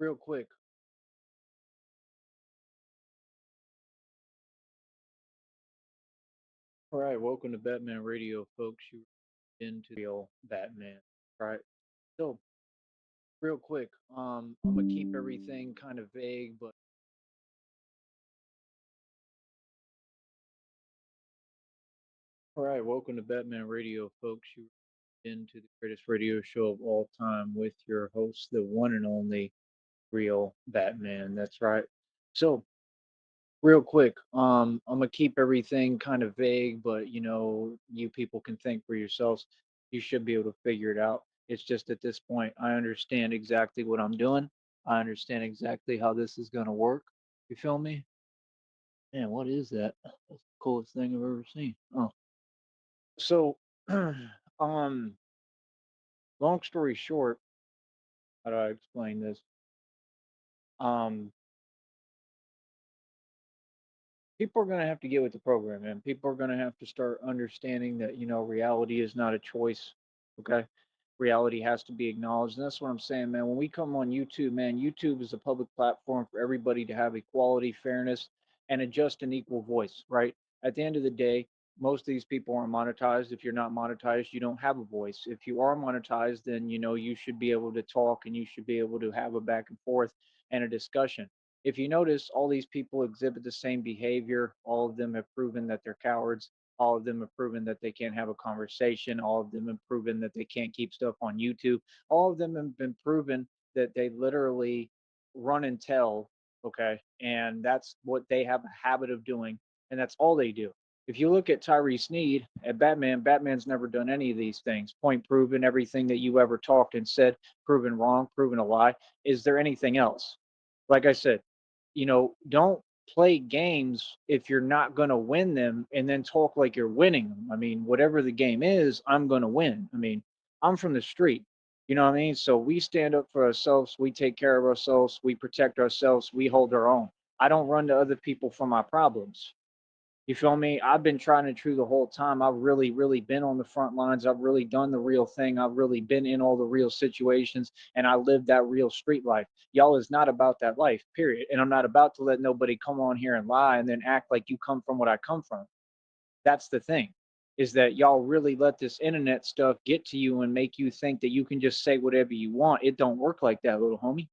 Real quick. All right, welcome to Batman Radio, folks. You into the real Batman, right? So, real quick, I'm gonna keep everything kind of vague, but all right, welcome to Batman Radio, folks. You into the greatest radio show of all time with your host, the one and only real Batman. That's right. So, real quick, I'm gonna keep everything kind of vague, but you people can think for yourselves. You should be able to figure it out. It's just at this point, I understand exactly what I'm doing. I understand exactly how this is gonna work. You feel me? Man, what is that? That's the coolest thing I've ever seen. Oh, so, um, long story short, how do I explain this? Um, People are going to have to get with the program, and people are going to have to start understanding that reality is not a choice. Okay, reality has to be acknowledged, and that's what I'm saying, man. When we come on YouTube, man, YouTube is a public platform for everybody to have equality, fairness, and a just and equal voice, right? At the end of the day, most of these people aren't monetized. If you're not monetized, you don't have a voice. If you are monetized, then you should be able to talk, and you should be able to have a back and forth and a discussion. If you notice, all these people exhibit the same behavior. All of them have proven that they're cowards. All of them have proven that they can't have a conversation. All of them have proven that they can't keep stuff on YouTube. All of them have been proven that they literally run and tell. Okay. And that's what they have a habit of doing. And that's all they do. If you look at Tyree Sneed at Batman, Batman's never done any of these things. Point proven, everything that you ever talked and said, proven wrong, proven a lie. Is there anything else? Like I said, don't play games if you're not going to win them and then talk like you're winning them. I mean, whatever the game is, I'm going to win. I mean, I'm from the street. You know what I mean? So we stand up for ourselves. We take care of ourselves. We protect ourselves. We hold our own. I don't run to other people for my problems. You feel me? I've been trying to true the whole time. I've really, really been on the front lines. I've really done the real thing. I've really been in all the real situations and I live that real street life. Y'all is not about that life, period. And I'm not about to let nobody come on here and lie and then act like you come from what I come from. That's the thing. Is that y'all really let this internet stuff get to you and make you think that you can just say whatever you want. It don't work like that, little homie.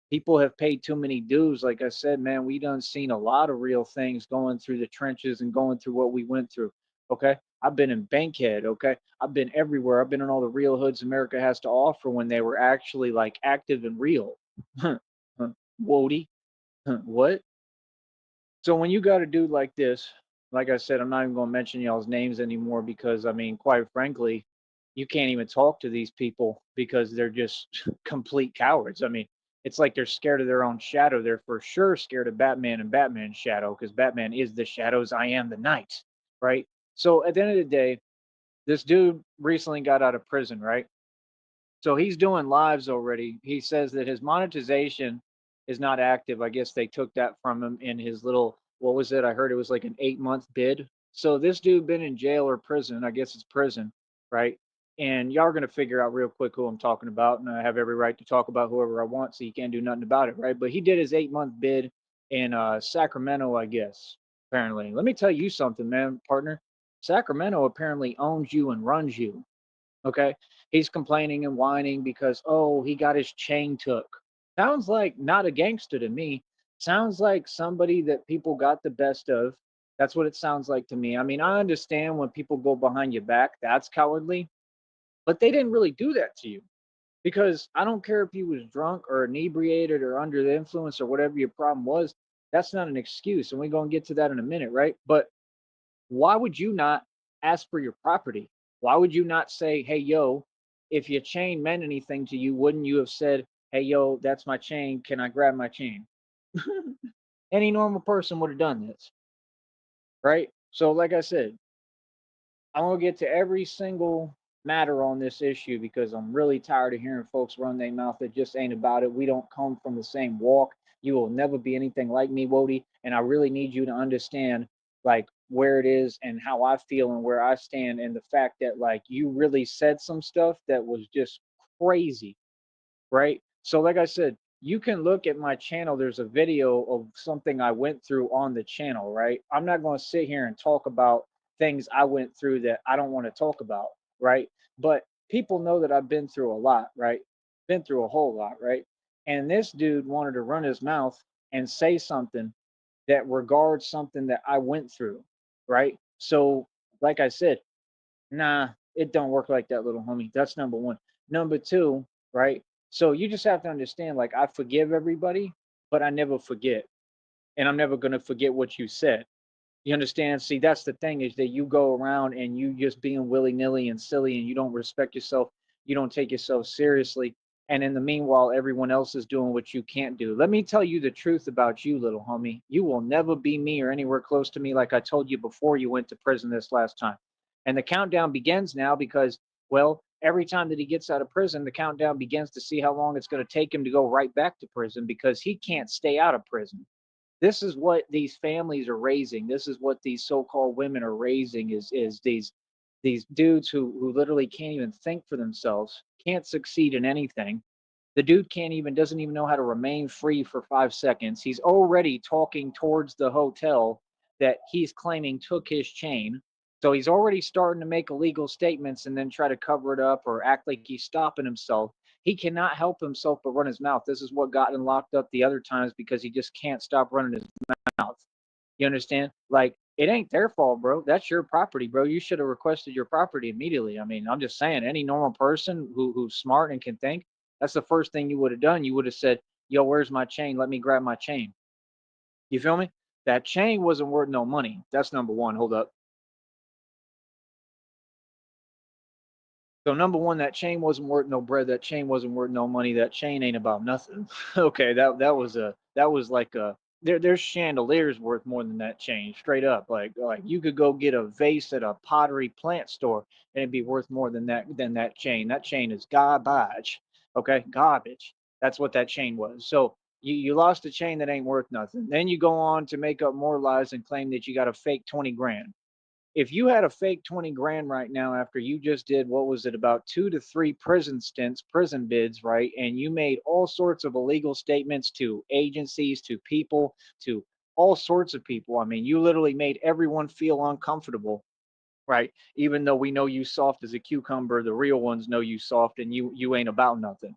People have paid too many dues. Like I said, man, we done seen a lot of real things going through the trenches and going through what we went through. Okay. I've been in Bankhead. Okay. I've been everywhere. I've been in all the real hoods America has to offer when they were actually like active and real. Wody. What? So when you got a dude like this, like I said, I'm not even going to mention y'all's names anymore because I mean, quite frankly, you can't even talk to these people because they're just complete cowards. I mean, it's like they're scared of their own shadow. They're for sure scared of Batman and Batman's shadow because Batman is the shadows. I am the night, right? So at the end of the day, this dude recently got out of prison, right? So he's doing lives already. He says that his monetization is not active. I guess they took that from him in his little, what was it? I heard it was like an 8 month bid. So this dude been in jail or prison. I guess it's prison, right? And y'all are gonna figure out real quick who I'm talking about, and I have every right to talk about whoever I want, so you can't do nothing about it, right? But he did his 8 month bid in Sacramento, I guess. Apparently, let me tell you something, man, partner. Sacramento apparently owns you and runs you. Okay. He's complaining and whining because, oh, he got his chain took. Sounds like not a gangster to me. Sounds like somebody that people got the best of. That's what it sounds like to me. I mean, I understand when people go behind your back, that's cowardly, but they didn't really do that to you because I don't care if he was drunk or inebriated or under the influence or whatever your problem was. That's not an excuse. And we're going to get to that in a minute, right? But why would you not ask for your property? Why would you not say, hey, yo, if your chain meant anything to you, wouldn't you have said, hey, yo, that's my chain. Can I grab my chain? Any normal person would have done this, right? So, like I said, I'm going to get to every single matter on this issue because I'm really tired of hearing folks run their mouth that just ain't about it. We don't come from the same walk. You will never be anything like me, Wody. And I really need you to understand like where it is and how I feel and where I stand and the fact that like you really said some stuff that was just crazy, right? So like I said, you can look at my channel. There's a video of something I went through on the channel, right? I'm not going to sit here and talk about things I went through that I don't want to talk about, right? But people know that I've been through a lot, right? Been through a whole lot, right? And this dude wanted to run his mouth and say something that regards something that I went through, right? So, like I said, nah, it don't work like that, little homie. That's number one. Number two, right? So you just have to understand, like, I forgive everybody, but I never forget. And I'm never gonna forget what you said. You understand? See, that's the thing is that you go around and you just being willy nilly and silly and you don't respect yourself. You don't take yourself seriously. And in the meanwhile, everyone else is doing what you can't do. Let me tell you the truth about you, little homie. You will never be me or anywhere close to me, like I told you before you went to prison this last time. And the countdown begins now because, well, every time that he gets out of prison, the countdown begins to see how long it's going to take him to go right back to prison because he can't stay out of prison. This is what these families are raising. This is what these so-called women are raising is these dudes who literally can't even think for themselves, can't succeed in anything. The dude can't even doesn't even know how to remain free for 5 seconds. He's already talking towards the hotel that he's claiming took his chain. So he's already starting to make illegal statements and then try to cover it up or act like he's stopping himself. He cannot help himself but run his mouth. This is what got him locked up the other times because he just can't stop running his mouth. You understand? Like, it ain't their fault, bro. That's your property, bro. You should have requested your property immediately. I mean, I'm just saying, any normal person who's smart and can think, that's the first thing you would have done. You would have said, yo, where's my chain? Let me grab my chain. You feel me? That chain wasn't worth no money. That's number one. Hold up. So number one, that chain wasn't worth no bread. That chain wasn't worth no money. That chain ain't about nothing. Okay, that was like a there's chandeliers worth more than that chain, straight up. Like you could go get a vase at a pottery plant store and it'd be worth more than that chain. That chain is garbage. Okay, garbage. That's what that chain was. So you lost a chain that ain't worth nothing. Then you go on to make up more lies and claim that you got a fake 20 grand. If you had a fake 20 grand right now after you just did what was it about 2 to 3 prison stints, prison bids, right? And you made all sorts of illegal statements to agencies, to people, to all sorts of people. I mean, you literally made everyone feel uncomfortable, right? Even though we know you soft as a cucumber, the real ones know you soft and you ain't about nothing,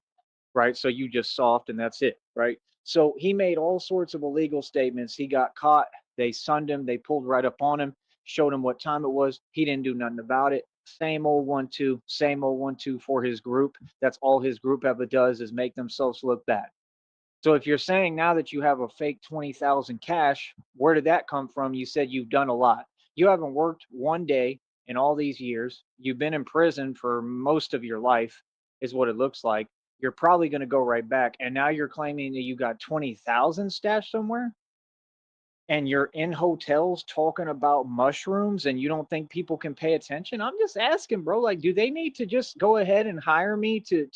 right? So you just soft and that's it, right? So he made all sorts of illegal statements. He got caught. They sunned him. They pulled right up on him, showed him what time it was. He didn't do nothing about it. Same old 1 2, same old 1 2 for his group. That's all his group ever does is make themselves look bad. So if you're saying now that you have a fake 20,000 cash, where did that come from? You said you've done a lot. You haven't worked one day in all these years. You've been in prison for most of your life, is what it looks like. You're probably going to go right back. And now you're claiming that you got 20,000 stashed somewhere? And you're in hotels talking about mushrooms and you don't think people can pay attention? I'm just asking, bro, like, do they need to just go ahead and hire me to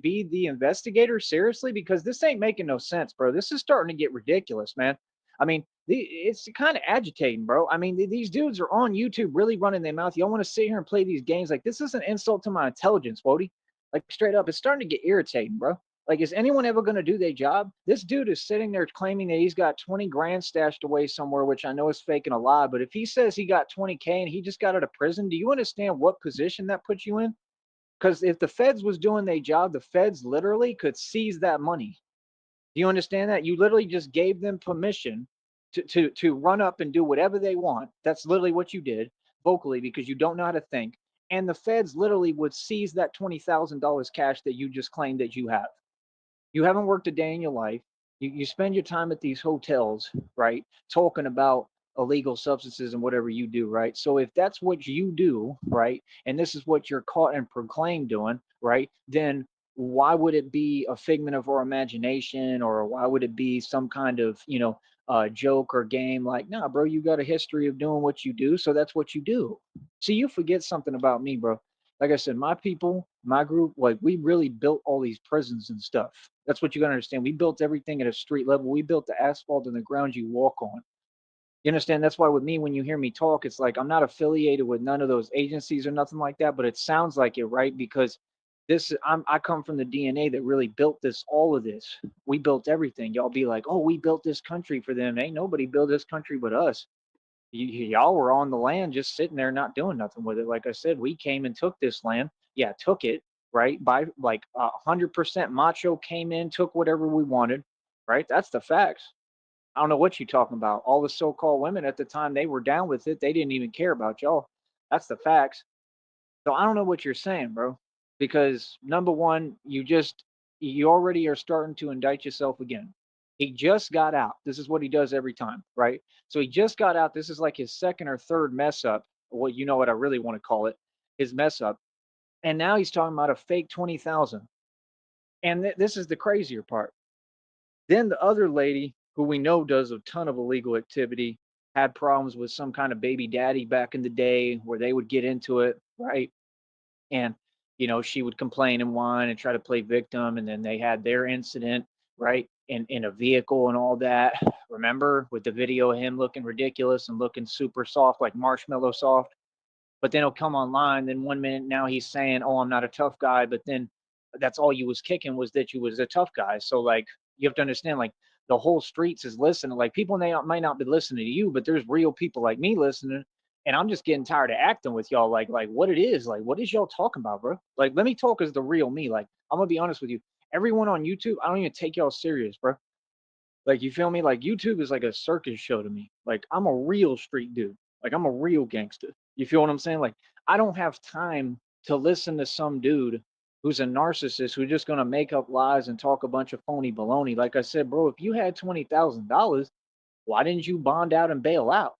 be the investigator? Seriously? Because this ain't making no sense, bro. This is starting to get ridiculous, man. I mean, it's kind of agitating, bro. I mean, these dudes are on YouTube really running their mouth. Y'all want to sit here and play these games? Like, this is an insult to my intelligence, Wody. Like, straight up, it's starting to get irritating, bro. Like, is anyone ever going to do their job? This dude is sitting there claiming that he's got 20 grand stashed away somewhere, which I know is faking a lie. But if he says he got 20K and he just got out of prison, do you understand what position that puts you in? Because if the feds was doing their job, the feds literally could seize that money. Do you understand that? You literally just gave them permission to run up and do whatever they want. That's literally what you did vocally because you don't know how to think. And the feds literally would seize that $20,000 cash that you just claimed that you have. You haven't worked a day in your life. You spend your time at these hotels, right? Talking about illegal substances and whatever you do, right? So if that's what you do, right, and this is what you're caught and proclaimed doing, right, then why would it be a figment of our imagination or why would it be some kind of, joke or game? Like, nah, bro, you got a history of doing what you do, so that's what you do. See, you forget something about me, bro. Like I said, my people, my group, like we really built all these prisons and stuff. That's what you gotta understand. We built everything at a street level. We built the asphalt and the ground you walk on. You understand? That's why with me, when you hear me talk, it's like I'm not affiliated with none of those agencies or nothing like that, but it sounds like it, right? Because I come from the DNA that really built this, all of this. We built everything. Y'all be like, oh, we built this country for them. Ain't nobody built this country but us. Y'all were on the land just sitting there not doing nothing with it. Like I said, we came and took this land. Yeah, took it, right? By like 100% macho came in, took whatever we wanted, right? That's the facts. I don't know what you're talking about. All the so-called women at the time, they were down with it. They didn't even care about y'all. That's the facts. So I don't know what you're saying, bro. Because number one, you already are starting to indict yourself again. He just got out. This is what he does every time, right? So he just got out. This is like his second or third mess up. Well, you know what I really want to call it, his mess up. And now he's talking about a fake 20,000. And this is the crazier part. Then the other lady, who we know does a ton of illegal activity, had problems with some kind of baby daddy back in the day where they would get into it, right? And she would complain and whine and try to play victim, and then they had their incident, right, in a vehicle and all that. Remember, with the video of him looking ridiculous and looking super soft, like marshmallow soft. But then he'll come online, then 1 minute now he's saying, oh, I'm not a tough guy, but then that's all you was kicking was that you was a tough guy. So like, you have to understand, like, the whole streets is listening. Like, people might not be listening to you, but there's real people like me listening. And I'm just getting tired of acting with y'all like what it is. Like, what is y'all talking about, bro? Like, let me talk as the real me. Like, I'm gonna be honest with you. Everyone on YouTube, I don't even take y'all serious, bro. Like, you feel me? Like, YouTube is like a circus show to me. Like, I'm a real street dude. Like, I'm a real gangster. You feel what I'm saying? Like, I don't have time to listen to some dude who's a narcissist who's just gonna make up lies and talk a bunch of phony baloney. Like I said, bro, if you had $20,000, why didn't you bond out and bail out?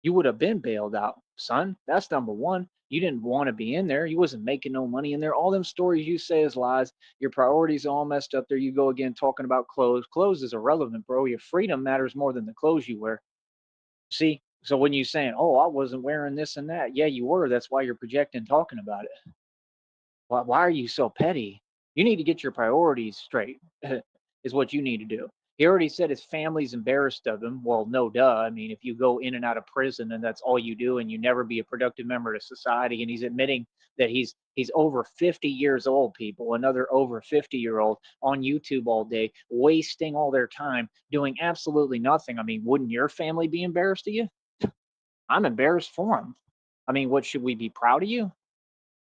You would have been bailed out, son. That's number one. You didn't want to be in there. You wasn't making no money in there. All them stories you say is lies. Your priorities all messed up. There you go again, talking about clothes. Clothes is irrelevant, bro. Your freedom matters more than the clothes you wear. See? So when you saying, oh, I wasn't wearing this and that, yeah, you were. That's why you're projecting talking about it. Why are you so petty? You need to get your priorities straight, is what you need to do. He already said his family's embarrassed of him. Well, no duh. I mean, if you go in and out of prison and that's all you do and you never be a productive member of society, and he's admitting that he's over 50 years old, people, another over 50-year-old on YouTube all day, wasting all their time doing absolutely nothing. I mean, wouldn't your family be embarrassed of you? I'm embarrassed for him. I mean, what, should we be proud of you?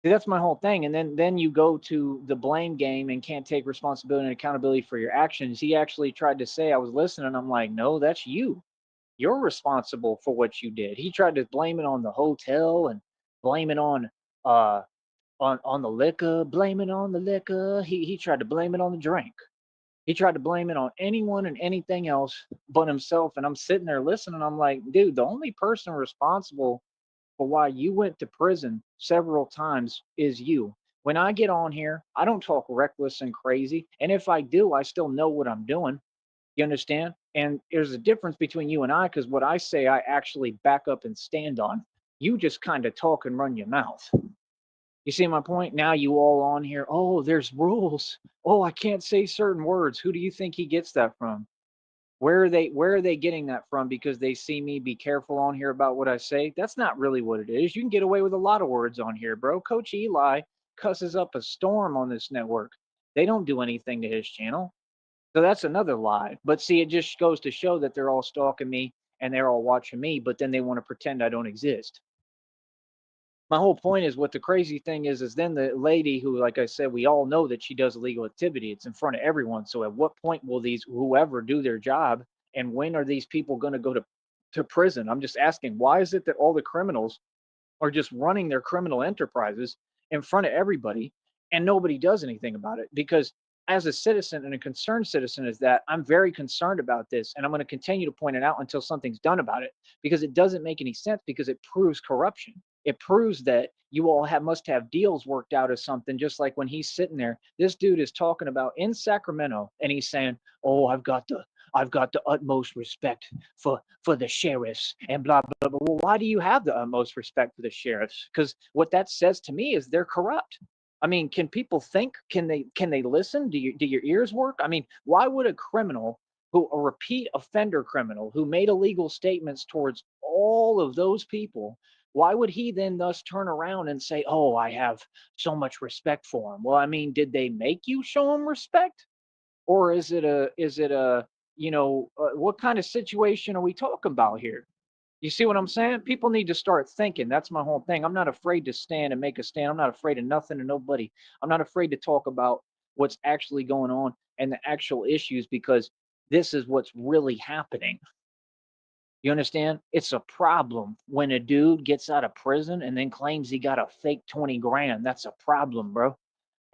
See, that's my whole thing. And then you go to the blame game and can't take responsibility and accountability for your actions. He actually tried to say, I was listening. I'm like, no, that's you. You're responsible for what you did. He tried to blame it on the hotel and blame it uh on the liquor, blame it on the liquor. He tried to blame it on the drink. He tried to blame it on anyone and anything else but himself. And I'm sitting there listening. I'm like, dude, the only person responsible for why you went to prison several times is you. When I get on here, I don't talk reckless and crazy. And if I do, I still know what I'm doing. You understand? And there's a difference between you and I, because what I say, I actually back up and stand on. You just kind of talk and run your mouth. You see my point? Now you all on here, oh, there's rules. Oh, I can't say certain words. Who do you think he gets that from? Where are they getting that from? Because they see me be careful on here about what I say? That's not really what it is. You can get away with a lot of words on here, bro. Coach Eli cusses up a storm on this network. They don't do anything to his channel. So that's another lie. But see, it just goes to show that they're all stalking me and they're all watching me, but then they want to pretend I don't exist. My whole point is, what the crazy thing is then the lady who, like I said, we all know that she does illegal activity. It's in front of everyone. So at what point will these whoever do their job, and when are these people going to go to prison? I'm just asking, why is it that all the criminals are just running their criminal enterprises in front of everybody and nobody does anything about it? Because as a citizen and a concerned citizen is that I'm very concerned about this, and I'm going to continue to point it out until something's done about it, because it doesn't make any sense, because it proves corruption. It proves that you all must have deals worked out or something. Just like when he's sitting there, this dude is talking about in Sacramento, and he's saying, oh, I've got the utmost respect for the sheriffs and blah blah blah. Well, why do you have the utmost respect for the sheriffs? Because what that says to me is they're corrupt. I mean, can people think? Can they listen? Do your ears work? I mean, why would a criminal, a repeat offender criminal who made illegal statements towards all of those people, Why would he then thus turn around and say, "Oh, I have so much respect for him"? Well, I mean, did they make you show him respect, or is it what kind of situation are we talking about here? You see what I'm saying? People need to start thinking. That's my whole thing. I'm not afraid to stand and make a stand. I'm not afraid of nothing and nobody. I'm not afraid to talk about what's actually going on and the actual issues, because this is what's really happening. You understand? It's a problem when a dude gets out of prison and then claims he got a fake 20 grand. That's a problem, bro.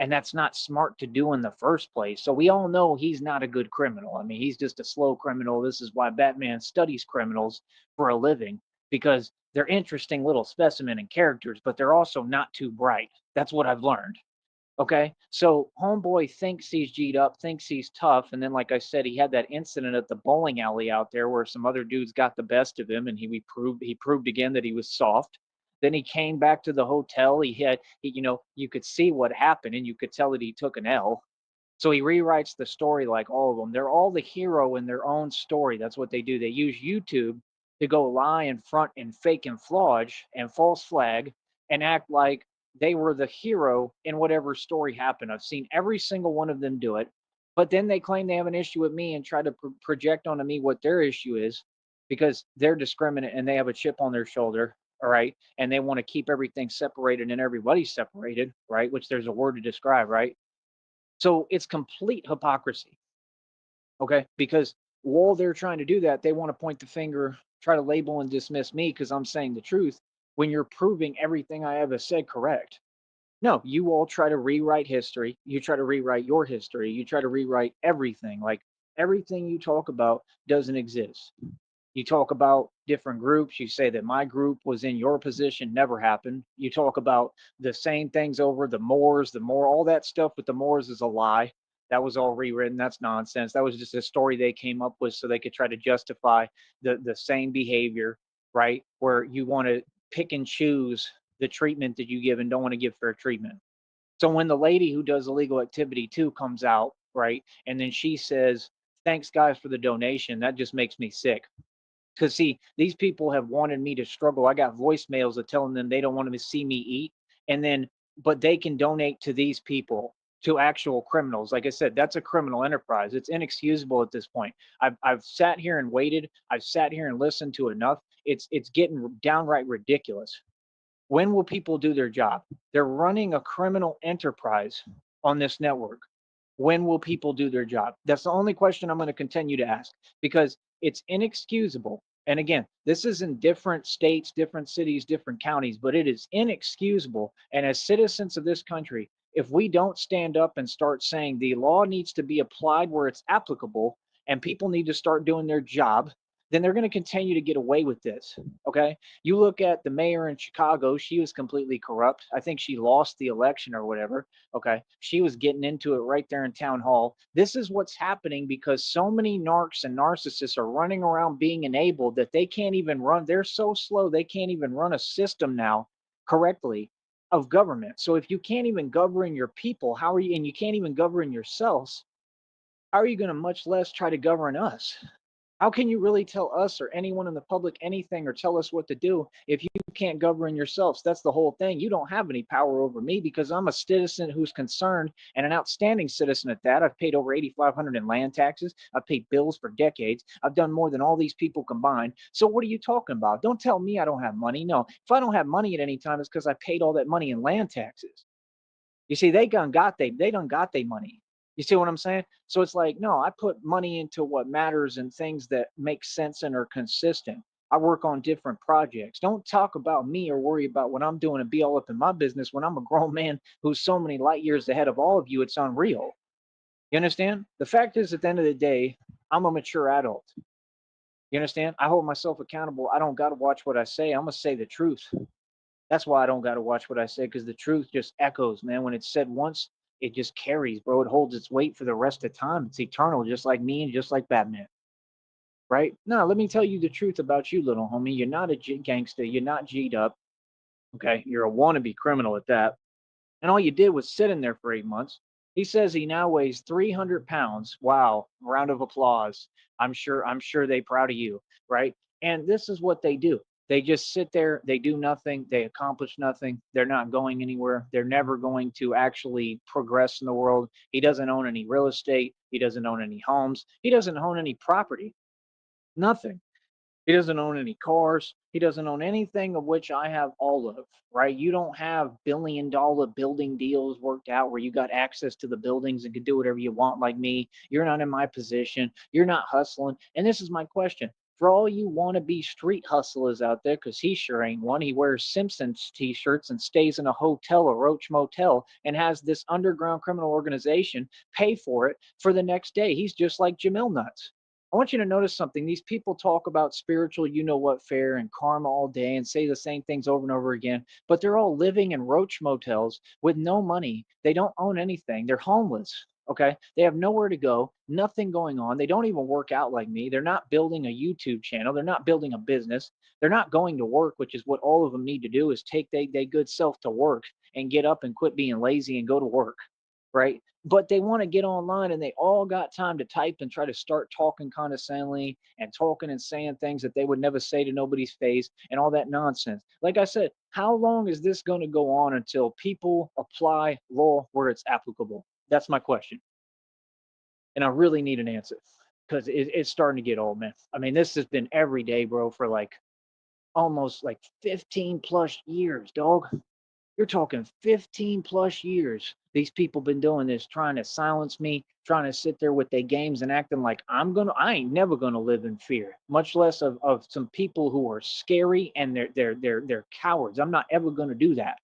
And that's not smart to do in the first place. So we all know he's not a good criminal. I mean, he's just a slow criminal. This is why BatMad studies criminals for a living, because they're interesting little specimen and characters, but they're also not too bright. That's what I've learned. Okay. So homeboy thinks he's G'd up, thinks he's tough. And then, like I said, he had that incident at the bowling alley out there where some other dudes got the best of him, and he proved again that he was soft. Then he came back to the hotel. You could see what happened, and you could tell that he took an L. So he rewrites the story like all of them. They're all the hero in their own story. That's what they do. They use YouTube to go lie in front and fake and flodge and false flag and act like they were the hero in whatever story happened. I've seen every single one of them do it. But then they claim they have an issue with me and try to project onto me what their issue is, because they're discriminate and they have a chip on their shoulder. All right. And they want to keep everything separated and everybody separated, right? Which there's a word to describe, right? So it's complete hypocrisy, okay? Because while they're trying to do that, they want to point the finger, try to label and dismiss me because I'm saying the truth when you're proving everything I ever said correct. No, you all try to rewrite history. You try to rewrite your history. You try to rewrite everything. Like everything you talk about doesn't exist. You talk about different groups. You say that my group was in your position, never happened. You talk about the same things over all that stuff with the Moors is a lie. That was all rewritten. That's nonsense. That was just a story they came up with so they could try to justify the same behavior, right? Where you want to pick and choose the treatment that you give and don't want to give fair treatment. So when the lady who does illegal activity too comes out, right, and then she says, "Thanks guys for the donation," that just makes me sick. Because see, these people have wanted me to struggle. I got voicemails of telling them they don't want to see me eat, and then but they can donate to these people, to actual criminals. Like I said, that's a criminal enterprise. It's inexcusable at this point. I've sat here and waited. I've sat here and listened to enough. It's getting downright ridiculous. When will people do their job? They're running a criminal enterprise on this network. When will people do their job? That's the only question I'm going to continue to ask, because it's inexcusable. And again, this is in different states, different cities, different counties, but it is inexcusable. And as citizens of this country, if we don't stand up and start saying the law needs to be applied where it's applicable and people need to start doing their job, then they're going to continue to get away with this. Okay. You look at the mayor in Chicago, she was completely corrupt. I think she lost the election or whatever. Okay. She was getting into it right there in town hall. This is what's happening because so many narcs and narcissists are running around being enabled that they can't even run. They're so slow, they can't even run a system now correctly of government. So if you can't even govern your people, how are you, and you can't even govern yourselves, how are you going to much less try to govern us? How can you really tell us or anyone in the public anything or tell us what to do if you can't govern yourselves? That's the whole thing. You don't have any power over me because I'm a citizen who's concerned, and an outstanding citizen at that. I've paid over 8,500 in land taxes. I've paid bills for decades. I've done more than all these people combined. So what are you talking about? Don't tell me I don't have money. No, if I don't have money at any time, it's because I paid all that money in land taxes. You see, they done got their money. You see what I'm saying? So it's like, no, I put money into what matters and things that make sense and are consistent. I work on different projects. Don't talk about me or worry about what I'm doing and be all up in my business when I'm a grown man who's so many light years ahead of all of you. It's unreal. You understand? The fact is, at the end of the day, I'm a mature adult. You understand? I hold myself accountable. I don't got to watch what I say. I'm going to say the truth. That's why I don't got to watch what I say, because the truth just echoes, man. When it's said once, it just carries, bro. It holds its weight for the rest of time. It's eternal, just like me and just like Batman, right? No, let me tell you the truth about you, little homie. You're not a gangster. You're not G'd up. Okay. You're a wannabe criminal at that. And all you did was sit in there for 8 months. He says he now weighs 300 pounds. Wow. Round of applause. I'm sure they proud of you, right? And this is what they do. They just sit there, they do nothing, they accomplish nothing, they're not going anywhere, they're never going to actually progress in the world. He doesn't own any real estate, he doesn't own any homes, he doesn't own any property, nothing. He doesn't own any cars. He doesn't own anything of which I have all of, right? You don't have billion-dollar building deals worked out where you got access to the buildings and can do whatever you want like me. You're not in my position. You're not hustling. And this is my question. For all you wannabe street hustlers out there, because he sure ain't one. He wears Simpsons t-shirts and stays in a hotel, a Roach Motel, and has this underground criminal organization pay for it for the next day. He's just like Jamil Nuts. I want you to notice something. These people talk about spiritual, you know what, fair and karma all day and say the same things over and over again, but they're all living in roach motels with no money. They don't own anything. They're homeless. Okay. They have nowhere to go, nothing going on. They don't even work out like me. They're not building a YouTube channel. They're not building a business. They're not going to work, which is what all of them need to do is take their good self to work and get up and quit being lazy and go to work. Right. But they want to get online and they all got time to type and try to start talking condescendingly and talking and saying things that they would never say to nobody's face and all that nonsense. Like I said, how long is this going to go on until people apply law where it's applicable? That's my question. And I really need an answer because it's starting to get old, man. I mean, this has been every day, bro, for like almost like 15 plus years, dog. You're talking 15 plus years. These people been doing this, trying to silence me, trying to sit there with their games and acting like I ain't never gonna live in fear, much less of some people who are scary and they're cowards. I'm not ever gonna do that.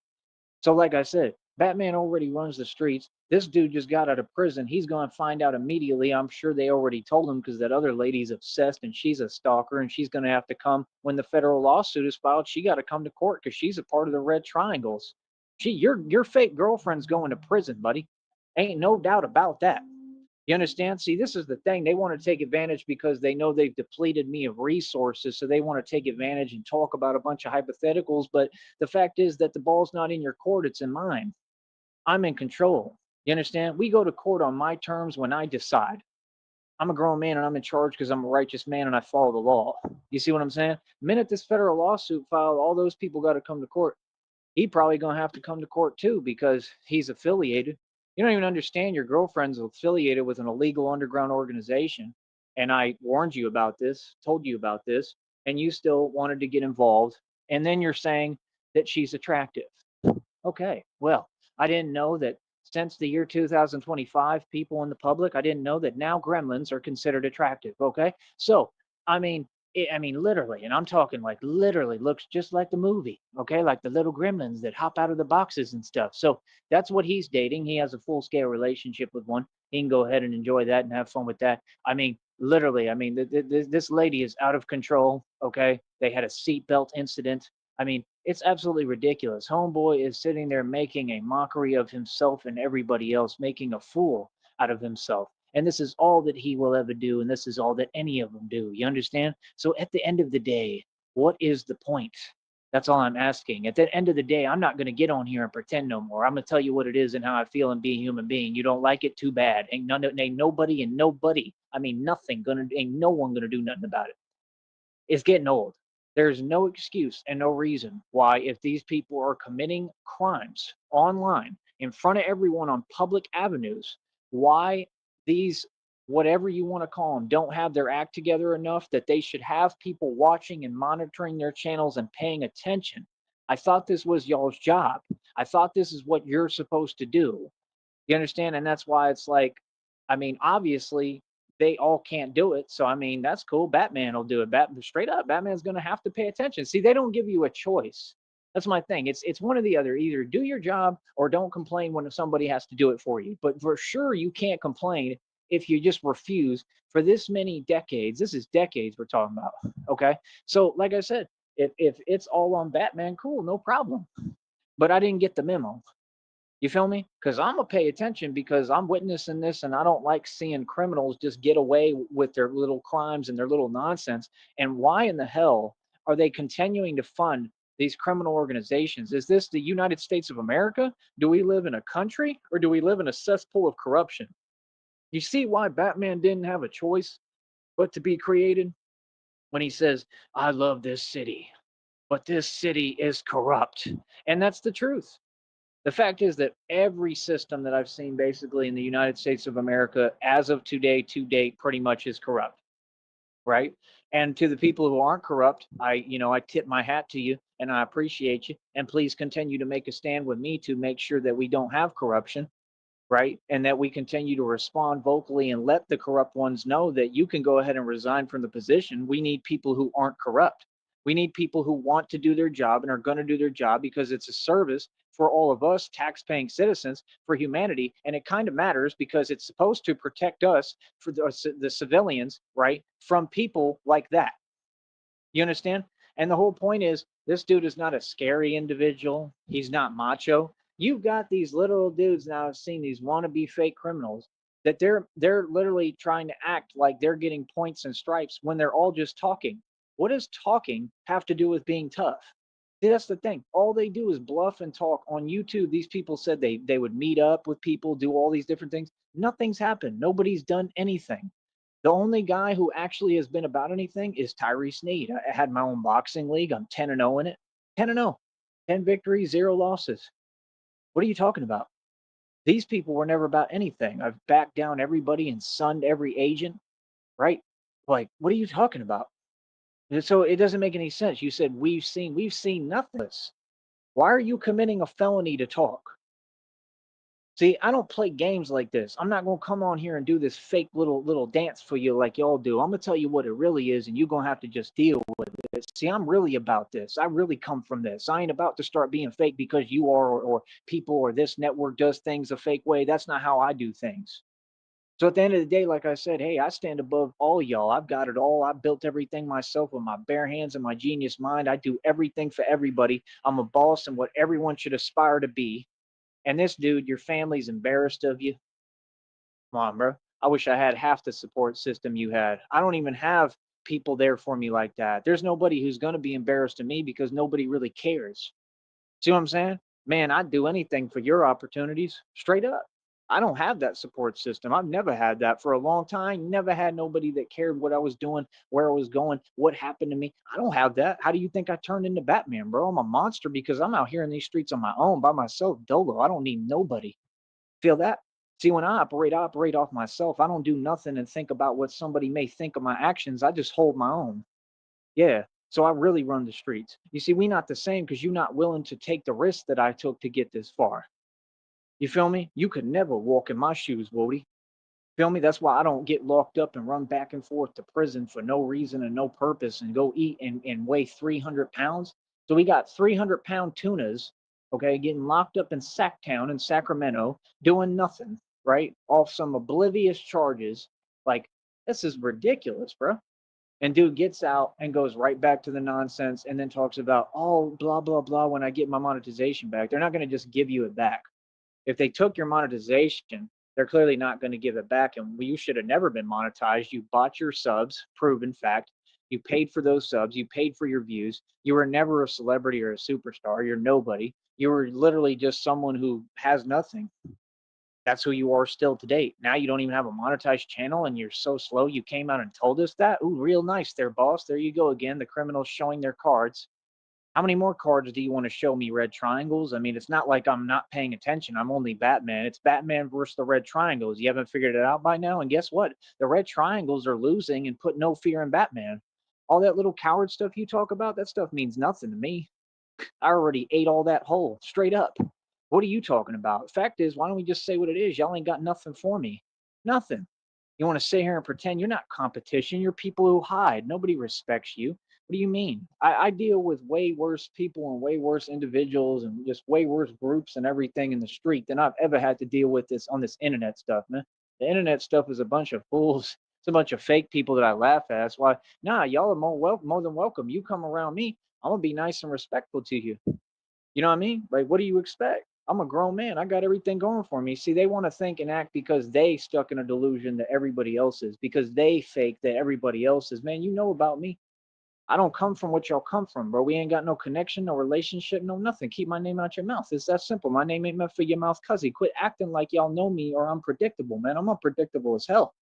So, like I said, Batman already runs the streets. This dude just got out of prison. He's going to find out immediately. I'm sure they already told him because that other lady's obsessed and she's a stalker and she's going to have to come when the federal lawsuit is filed. She got to come to court because she's a part of the Red Triangles. Your fake girlfriend's going to prison, buddy. Ain't no doubt about that. You understand? See, this is the thing. They want to take advantage because they know they've depleted me of resources. So they want to take advantage and talk about a bunch of hypotheticals. But the fact is that the ball's not in your court, it's in mine. I'm in control. You understand? We go to court on my terms when I decide. I'm a grown man and I'm in charge because I'm a righteous man and I follow the law. You see what I'm saying? The minute this federal lawsuit filed, all those people got to come to court. He probably going to have to come to court too because he's affiliated. You don't even understand your girlfriend's affiliated with an illegal underground organization. And I warned you about this, told you about this, and you still wanted to get involved. And then you're saying that she's attractive. Okay, well, I didn't know that since the year 2025, people in the public, I didn't know that now gremlins are considered attractive. Okay, so I mean, I mean, literally, and I'm talking like literally looks just like the movie. Okay, like the little gremlins that hop out of the boxes and stuff. So that's what he's dating. He has a full scale relationship with one. He can go ahead and enjoy that and have fun with that. I mean, literally, I mean, this lady is out of control. Okay, they had a seatbelt incident. I mean, it's absolutely ridiculous. Homeboy is sitting there making a mockery of himself and everybody else, making a fool out of himself. And this is all that he will ever do. And this is all that any of them do. You understand? So at the end of the day, what is the point? That's all I'm asking. At the end of the day, I'm not going to get on here and pretend no more. I'm going to tell you what it is and how I feel and be a human being. You don't like it? Too bad. Ain't nobody and nobody. I mean, ain't no one going to do nothing about it. It's getting old. There's no excuse and no reason why, if these people are committing crimes online in front of everyone on public avenues, why these, whatever you want to call them, don't have their act together enough that they should have people watching and monitoring their channels and paying attention. I thought this was y'all's job. I thought this is what you're supposed to do. You understand? And that's why it's like, I mean, obviously they all can't do it. So I mean, that's cool. Batman will do it. Straight up, Batman's going to have to pay attention. See, they don't give you a choice. That's my thing. It's one or the other. Either do your job or don't complain when somebody has to do it for you. But for sure, you can't complain if you just refuse for this many decades. This is decades we're talking about. Okay. So, like I said, if it's all on Batman, cool, no problem. But I didn't get the memo. You feel me? Because I'm gonna pay attention because I'm witnessing this, and I don't like seeing criminals just get away with their little crimes and their little nonsense. And why in the hell are they continuing to fund these criminal organizations? Is this the United States of America? Do we live in a country, or do we live in a cesspool of corruption? You see why Batman didn't have a choice but to be created when he says, "I love this city. but this city is corrupt. And that's the truth. The fact is that every system that I've seen basically in the United States of America as of today to date pretty much is corrupt, right? And to the people who aren't corrupt, I tip my hat to you and I appreciate you. And please continue to make a stand with me to make sure that we don't have corruption, right? And that we continue to respond vocally and let the corrupt ones know that you can go ahead and resign from the position. We need people who aren't corrupt. We need people who want to do their job and are going to do their job because it's a service for all of us tax-paying citizens, for humanity, and it kind of matters because it's supposed to protect us, for the civilians, right, from people like that. You understand? And the whole point is this dude is not a scary individual. He's not macho. You've got these little dudes now. I've seen these wannabe fake criminals that they're literally trying to act like they're getting points and stripes when they're all just talking. What does talking have to do with being tough? See, that's the thing. All they do is bluff and talk. On YouTube, these people said they would meet up with people, do all these different things. Nothing's happened. Nobody's done anything. The only guy who actually has been about anything is Tyree Sneed. I had my own boxing league. I'm 10-0 in it. 10-0. 10 victories, 0 losses. What are you talking about? These people were never about anything. I've backed down everybody and sunned every agent, right? Like, what are you talking about? And so it doesn't make any sense. You said we've seen nothing. Why are you committing a felony to talk? See, I don't play games like this. I'm not gonna come on here and do this fake little dance for you like y'all do. I'm gonna tell you what it really is, and you're gonna have to just deal with it. See, I'm really about this. I really come from this. I ain't about to start being fake because you are, or people, or this network does things a fake way. That's not how I do things. So at the end of the day, like I said, hey, I stand above all y'all. I've got it all. I built everything myself with my bare hands and my genius mind. I do everything for everybody. I'm a boss and what everyone should aspire to be. And this dude, your family's embarrassed of you. Come on, bro. I wish I had half the support system you had. I don't even have people there for me like that. There's nobody who's going to be embarrassed of me because nobody really cares. See what I'm saying? Man, I'd do anything for your opportunities, straight up. I don't have that support system. I've never had that for a long time. Never had nobody that cared what I was doing, where I was going, what happened to me. I don't have that. How do you think I turned into Batman, bro? I'm a monster because I'm out here in these streets on my own by myself, dolo. I don't need nobody. Feel that? See, when I operate off myself. I don't do nothing and think about what somebody may think of my actions. I just hold my own. Yeah. So I really run the streets. You see, we not the same because you're not willing to take the risk that I took to get this far. You feel me? You could never walk in my shoes, Wody. Feel me? That's why I don't get locked up and run back and forth to prison for no reason and no purpose and go eat and weigh 300 pounds. So we got 300-pound tunas, okay, getting locked up in Sacktown in Sacramento, doing nothing, right? Off some oblivious charges. Like, this is ridiculous, bro. And dude gets out and goes right back to the nonsense and then talks about, oh, blah, blah, blah, when I get my monetization back. They're not going to just give you it back. If they took your monetization, they're clearly not going to give it back. And you should have never been monetized. You bought your subs, proven fact. You paid for those subs. You paid for your views. You were never a celebrity or a superstar. You're nobody. You were literally just someone who has nothing. That's who you are still to date. Now you don't even have a monetized channel and you're so slow. You came out and told us that. Ooh, real nice there, boss. There you go again. The criminals showing their cards. How many more cards do you want to show me, red triangles? I mean, it's not like I'm not paying attention. I'm only Batman. It's Batman versus the red triangles. You haven't figured it out by now? And guess what? The red triangles are losing and put no fear in Batman. All that little coward stuff you talk about, that stuff means nothing to me. I already ate all that whole, straight up. What are you talking about? Fact is, why don't we just say what it is? Y'all ain't got nothing for me. Nothing. You want to sit here and pretend you're not competition. You're people who hide. Nobody respects you. What do you mean? I deal with way worse people and way worse individuals and just way worse groups and everything in the street than I've ever had to deal with this on this internet stuff, man. The internet stuff is a bunch of fools. It's a bunch of fake people that I laugh at. That's why, nah, y'all are more than welcome. You come around me, I'm gonna be nice and respectful to you. You know what I mean? Like, what do you expect? I'm a grown man. I got everything going for me. See, they want to think and act because they stuck in a delusion that everybody else is, because they fake that everybody else is. Man, you know about me. I don't come from what y'all come from, bro. We ain't got no connection, no relationship, no nothing. Keep my name out your mouth. It's that simple. My name ain't meant for your mouth, cuzzy. Quit acting like y'all know me or I'm predictable, man. I'm unpredictable as hell.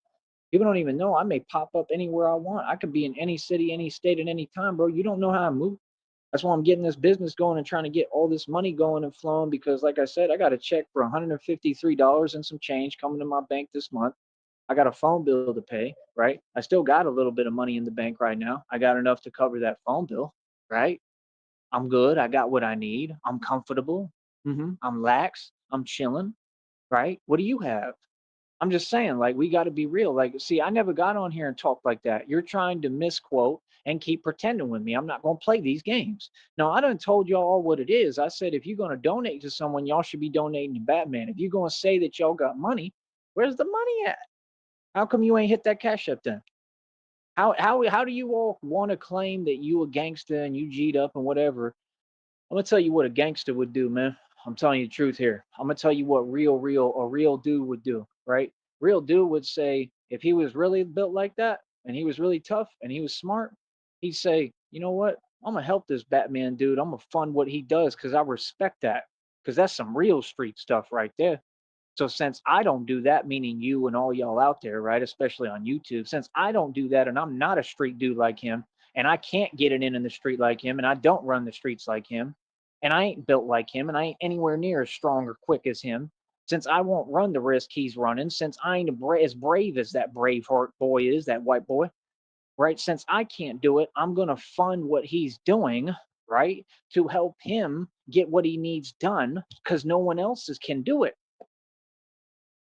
People don't even know I may pop up anywhere I want. I could be in any city, any state, at any time, bro. You don't know how I move. That's why I'm getting this business going and trying to get all this money going and flowing because, like I said, I got a check for $153 and some change coming to my bank this month. I got a phone bill to pay, right? I still got a little bit of money in the bank right now. I got enough to cover that phone bill, right? I'm good. I got what I need. I'm comfortable. I'm lax. I'm chilling, right? What do you have? I'm just saying, like, we got to be real. Like, see, I never got on here and talked like that. You're trying to misquote and keep pretending with me. I'm not going to play these games. No, I done told y'all what it is. I said, if you're going to donate to someone, y'all should be donating to Batman. If you're going to say that y'all got money, where's the money at? How come you ain't hit that cash up then? How do you all want to claim that you a gangster and you G'd up and whatever? I'm gonna tell you what a gangster would do, man. I'm telling you the truth here. I'm gonna tell you what a real dude would do, right? Real dude would say if he was really built like that and he was really tough and he was smart, he'd say, you know what? I'm gonna help this Batman dude. I'm gonna fund what he does because I respect that. Because that's some real street stuff right there. So since I don't do that, meaning you and all y'all out there, right, especially on YouTube, since I don't do that and I'm not a street dude like him, and I can't get it in the street like him, and I don't run the streets like him, and I ain't built like him, and I ain't anywhere near as strong or quick as him, since I won't run the risk he's running, since I ain't as brave as that Braveheart boy is, that white boy, right? Since I can't do it, I'm going to fund what he's doing, right, to help him get what he needs done because no one else can do it.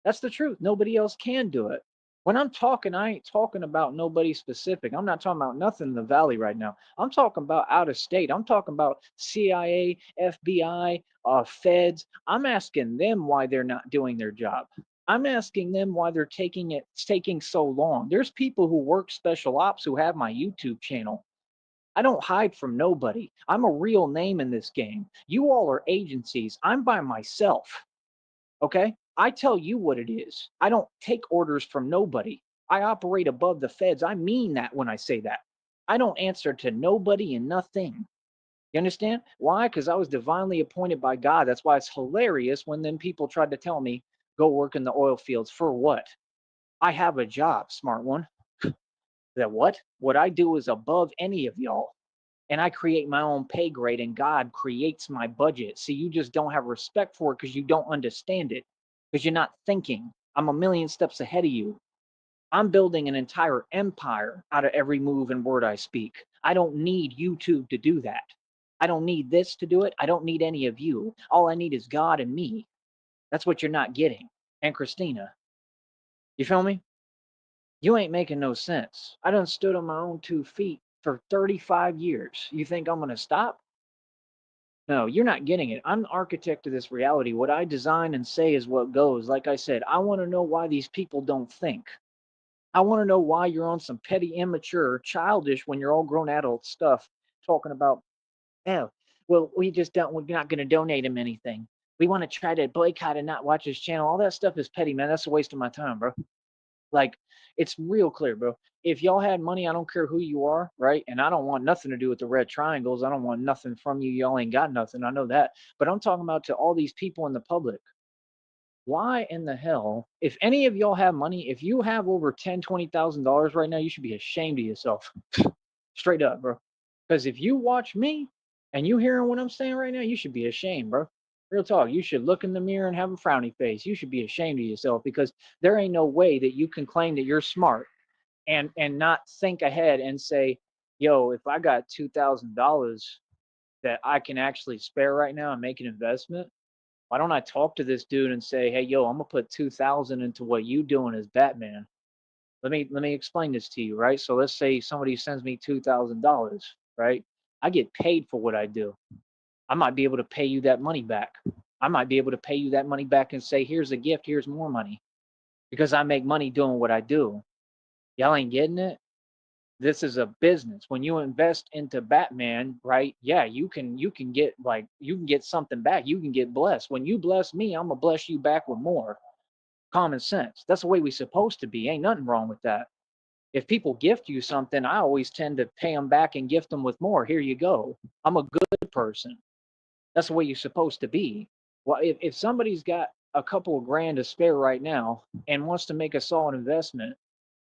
That's the truth. Nobody else can do it. When I'm talking, I ain't talking about nobody specific. I'm not talking about nothing in the valley right now. I'm talking about out of state. I'm talking about CIA, FBI, feds. I'm asking them why they're not doing their job. I'm asking them why it's taking so long. There's people who work special ops who have my YouTube channel. I don't hide from nobody. I'm a real name in this game. You all are agencies. I'm by myself. Okay? I tell you what it is. I don't take orders from nobody. I operate above the feds. I mean that when I say that. I don't answer to nobody and nothing. You understand? Why? Because I was divinely appointed by God. That's why it's hilarious when then people tried to tell me, go work in the oil fields. For what? I have a job, smart one. That what? What I do is above any of y'all. And I create my own pay grade and God creates my budget. See, you just don't have respect for it because you don't understand it, because you're not thinking. I'm a million steps ahead of you. I'm building an entire empire out of every move and word I speak. I don't need YouTube to do that. I don't need this to do it. I don't need any of you. All I need is God and me. That's what you're not getting. And Christina. You feel me? You ain't making no sense. I done stood on my own 2 feet for 35 years. You think I'm going to stop? No, you're not getting it. I'm the architect of this reality. What I design and say is what goes. Like I said, I want to know why these people don't think. I want to know why you're on some petty, immature, childish when you're all grown adult stuff talking about, oh, well, we're not going to donate him anything. We want to try to boycott and not watch his channel. All that stuff is petty, man. That's a waste of my time, bro. Like, it's real clear, bro. If y'all had money, I don't care who you are, right? And I don't want nothing to do with the red triangles. I don't want nothing from you. Y'all ain't got nothing. I know that. But I'm talking about to all these people in the public. Why in the hell, if any of y'all have money, if you have over $10,000, $20,000 right now, you should be ashamed of yourself. Straight up, bro. Because if you watch me and you hearing what I'm saying right now, you should be ashamed, bro. Real talk. You should look in the mirror and have a frowny face. You should be ashamed of yourself because there ain't no way that you can claim that you're smart and not think ahead and say, yo, if I got $2,000 that I can actually spare right now and make an investment, why don't I talk to this dude and say, hey, yo, I'm gonna put 2,000 into what you doing as Batman. Let me explain this to you, right? So let's say somebody sends me $2,000, right? I get paid for what I do. I might be able to pay you that money back. I might be able to pay you that money back and say, here's a gift, here's more money. Because I make money doing what I do. Y'all ain't getting it? This is a business. When you invest into Batman, right? Yeah, you can get something back. You can get blessed. When you bless me, I'm gonna bless you back with more. Common sense. That's the way we supposed to be. Ain't nothing wrong with that. If people gift you something, I always tend to pay them back and gift them with more. Here you go. I'm a good person. That's the way you're supposed to be. Well, if somebody's got a couple of grand to spare right now and wants to make a solid investment,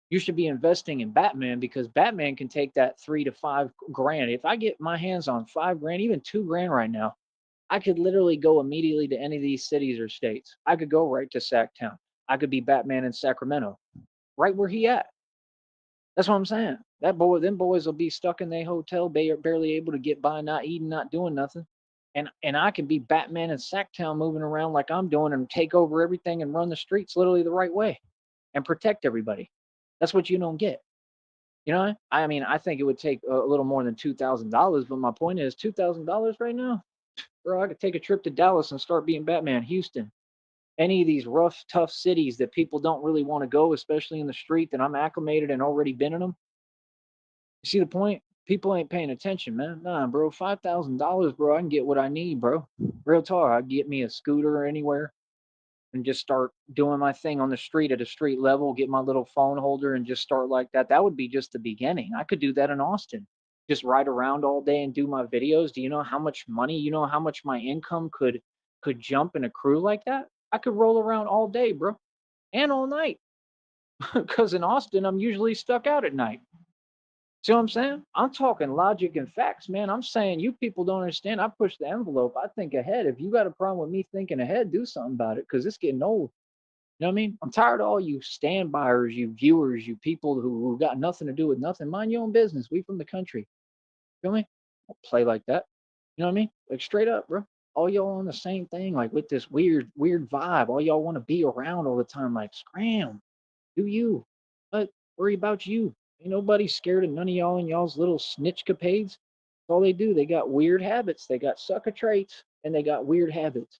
You should be investing in Batman because Batman can take that 3 to 5 grand. If I get my hands on 5 grand, even 2 grand right now, I could literally go immediately to any of these cities or states. I could go right to Sacktown. I could be Batman in Sacramento, right where he at. That's what I'm saying. Them boys will be stuck in their hotel, barely able to get by, not eating, not doing nothing. And I can be Batman in Sacktown, moving around like I'm doing, and take over everything and run the streets literally the right way, and protect everybody. That's what you don't get. You know, I mean, I think it would take a little more than $2,000, but my point is $2,000 right now, bro. I could take a trip to Dallas and start being Batman. Houston, any of these rough, tough cities that people don't really want to go, especially in the street that I'm acclimated and already been in them. You see the point? People ain't paying attention, man. Nah, bro. $5,000, bro. I can get what I need, bro. Real talk. I get me a scooter or anywhere and just start doing my thing on the street at a street level. Get my little phone holder and just start like that. That would be just the beginning. I could do that in Austin. Just ride around all day and do my videos. Do you know how much money? You know how much my income could jump and accrue like that? I could roll around all day, bro, and all night. Because in Austin, I'm usually stuck out at night. See what I'm saying? I'm talking logic and facts, man. I'm saying you people don't understand. I push the envelope. I think ahead. If you got a problem with me thinking ahead, do something about it because it's getting old. You know what I mean? I'm tired of all you standbyers, you viewers, you people who got nothing to do with nothing. Mind your own business. We from the country. Feel me? Don't play like that. You know what I mean? Like straight up, bro. All y'all on the same thing, like with this weird vibe. All y'all want to be around all the time, like scram. Do you? But worry about you. Ain't nobody scared of none of y'all and y'all's little snitch capades. That's all they do. They got weird habits. They got sucker traits and they got weird habits.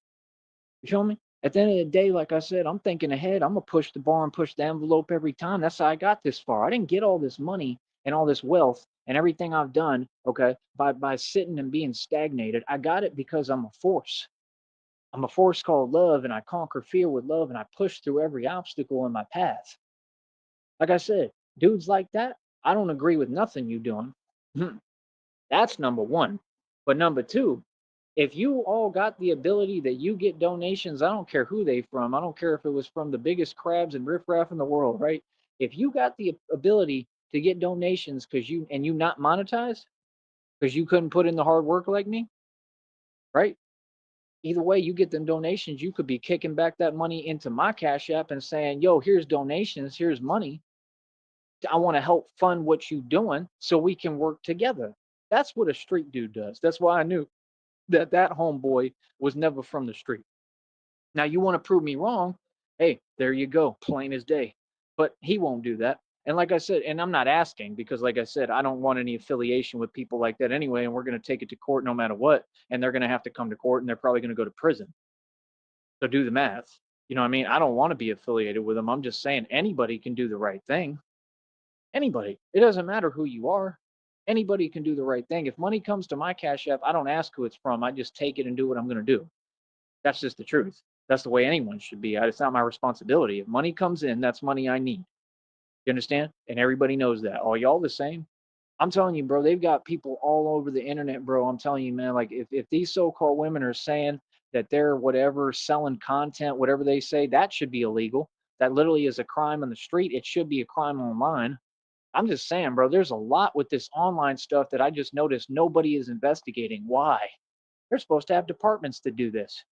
You feel me? At the end of the day, like I said, I'm thinking ahead. I'm gonna push the bar and push the envelope every time. That's how I got this far. I didn't get all this money and all this wealth and everything I've done, okay, by sitting and being stagnated. I got it because I'm a force. I'm a force called love, and I conquer fear with love, and I push through every obstacle in my path. Like I said, dudes like that, I don't agree with nothing you doing. That's number one. But number two, if you all got the ability that you get donations, I don't care who they from. I don't care if it was from the biggest crabs and riffraff in the world, right? If you got the ability to get donations you not monetized because you couldn't put in the hard work like me, right? Either way, you get them donations, you could be kicking back that money into my Cash App and saying, yo, here's donations, here's money. I want to help fund what you doing so we can work together. That's what a street dude does. That's why I knew that homeboy was never from the street. Now you want to prove me wrong? Hey, there you go, plain as day. But he won't do that. And like I said, and I'm not asking because, like I said, I don't want any affiliation with people like that anyway. And we're going to take it to court no matter what. And they're going to have to come to court and they're probably going to go to prison. So do the math. You know what I mean? I don't want to be affiliated with them. I'm just saying anybody can do the right thing. Anybody. It doesn't matter who you are. Anybody can do the right thing. If money comes to my Cash App, I don't ask who it's from. I just take it and do what I'm going to do. That's just the truth. That's the way anyone should be. It's not my responsibility. If money comes in, that's money I need. You understand? And everybody knows that. Are y'all the same? I'm telling you, bro, they've got people all over the internet, bro. I'm telling you, man, like if these so-called women are saying that they're whatever selling content, whatever they say, that should be illegal. That literally is a crime on the street. It should be a crime online. I'm just saying, bro, there's a lot with this online stuff that I just noticed nobody is investigating. Why? They're supposed to have departments to do this.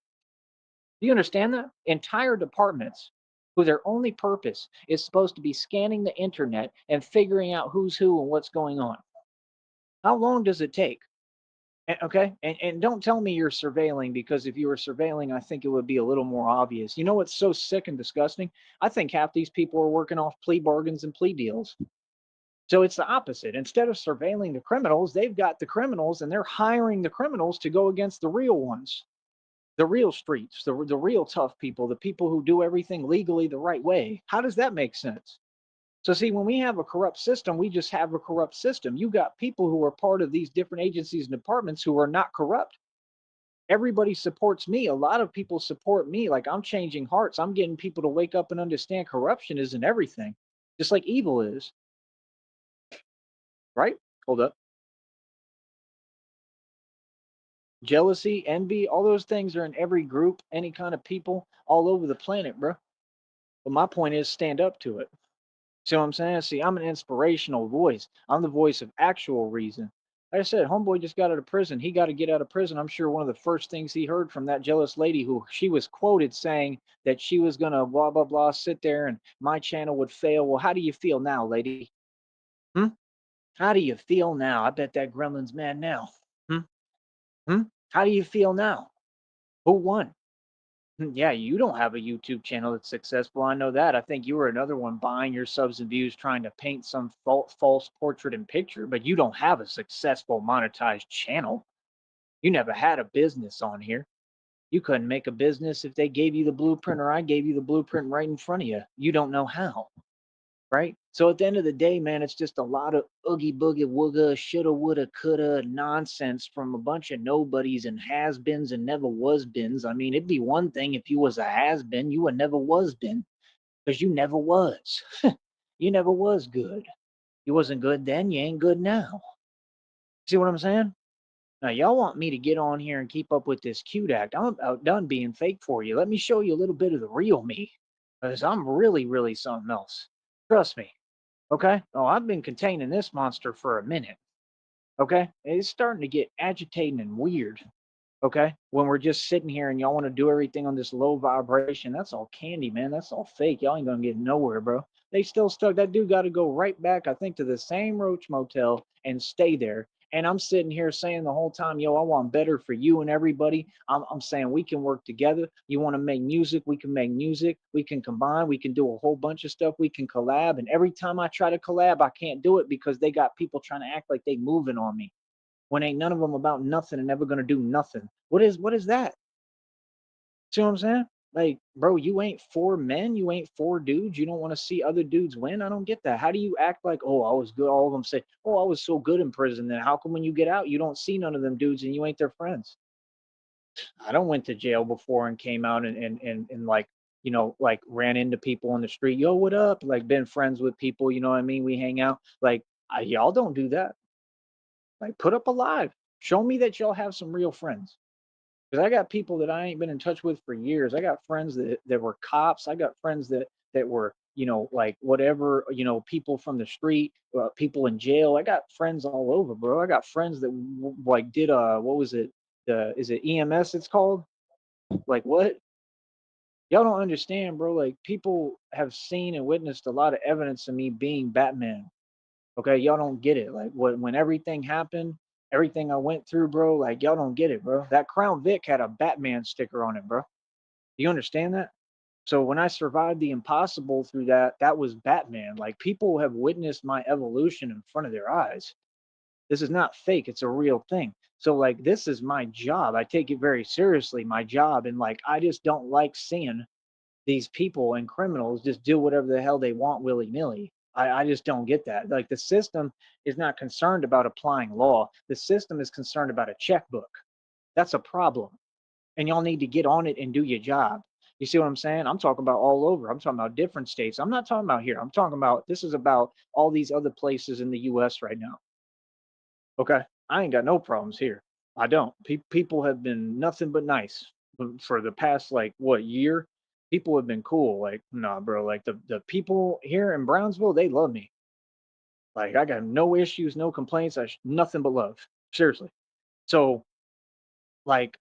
Do you understand that? Entire departments who their only purpose is supposed to be scanning the internet and figuring out who's who and what's going on. How long does it take? Okay. And don't tell me you're surveilling because if you were surveilling, I think it would be a little more obvious. You know what's so sick and disgusting? I think half these people are working off plea bargains and plea deals. So it's the opposite. Instead of surveilling the criminals, they've got the criminals and they're hiring the criminals to go against the real ones, the real streets, the real tough people, the people who do everything legally the right way. How does that make sense? So, see, when we have a corrupt system, we just have a corrupt system. You got people who are part of these different agencies and departments who are not corrupt. Everybody supports me. A lot of people support me. Like I'm changing hearts. I'm getting people to wake up and understand corruption isn't everything, just like evil is, right? Hold up. Jealousy, envy, all those things are in every group, any kind of people all over the planet, bro. But my point is stand up to it. See what I'm saying? See, I'm an inspirational voice. I'm the voice of actual reason. Like I said, homeboy just got out of prison. He got to get out of prison. I'm sure one of the first things he heard from that jealous lady who she was quoted saying that she was gonna blah blah blah sit there and my channel would fail. Well, how do you feel now, lady? Hmm? How do you feel now? I bet that gremlin's mad now. Hmm? Hmm? How do you feel now? Who won? Yeah, you don't have a YouTube channel that's successful. I know that. I think you were another one buying your subs and views, trying to paint some false portrait and picture, but you don't have a successful monetized channel. You never had a business on here. You couldn't make a business if they gave you the blueprint or I gave you the blueprint right in front of you. You don't know how, right? So at the end of the day, man, it's just a lot of oogie boogie wooga, shoulda, woulda, coulda nonsense from a bunch of nobodies and has beens and never was beens. I mean, it'd be one thing if you was a has been, you a never was been, because you never was. You never was good. You wasn't good then, you ain't good now. See what I'm saying? Now, y'all want me to get on here and keep up with this cute act. I'm about done being fake for you. Let me show you a little bit of the real me, because I'm really, really something else. Trust me. Okay. Oh, I've been containing this monster for a minute. Okay. It's starting to get agitating and weird. Okay. When we're just sitting here and y'all want to do everything on this low vibration, that's all candy, man. That's all fake. Y'all ain't gonna get nowhere, bro. They still stuck. That dude got to go right back, I think, to the same Roach Motel and stay there. And I'm sitting here saying the whole time, yo, I want better for you and everybody. I'm saying we can work together. You want to make music? We can make music. We can combine. We can do a whole bunch of stuff. We can collab. And every time I try to collab, I can't do it because they got people trying to act like they moving on me when ain't none of them about nothing and never gonna do nothing. What is that? See what I'm saying? Like, bro, you ain't for men, you ain't for dudes, you don't want to see other dudes win. I don't get that. How do you act like, oh, I was good? All of them say, oh, I was so good in prison. Then how come when you get out, you don't see none of them dudes and you ain't their friends? I don't went to jail before and came out and like, like ran into people on the street. Yo, what up? Like been friends with people, you know what I mean? We hang out. Like, y'all don't do that. Like, put up a live. Show me that y'all have some real friends. Because I got people that I ain't been in touch with for years. I got friends that were cops. I got friends that were, like whatever, people from the street, people in jail. I got friends all over, bro. I got friends that like did what was it? The is it EMS? It's called like what? Y'all don't understand, bro. Like people have seen and witnessed a lot of evidence of me being BatMad. Okay, y'all don't get it. Like when everything happened, everything I went through, bro. Like y'all don't get it, bro. That Crown Vic had a Batman sticker on it, bro. Do you understand that? So when I survived the impossible through that, that was Batman. Like people have witnessed my evolution in front of their eyes. This is not fake. It's a real thing. So like this is my job. I take it very seriously, my job, and like I just don't like seeing these people and criminals just do whatever the hell they want willy nilly. I just don't get that. Like the system is not concerned about applying law. The system is concerned about a checkbook. That's a problem. And y'all need to get on it and do your job. You see what I'm saying? I'm talking about all over. I'm talking about different states. I'm not talking about here. I'm talking about this is about all these other places in the US right now. Okay. I ain't got no problems here. I don't. People have been nothing but nice for the past like what year. People have been cool. Like, nah, bro. Like the people here in Brownsville, they love me. Like, I got no issues, no complaints. Nothing but love. Seriously. So, like,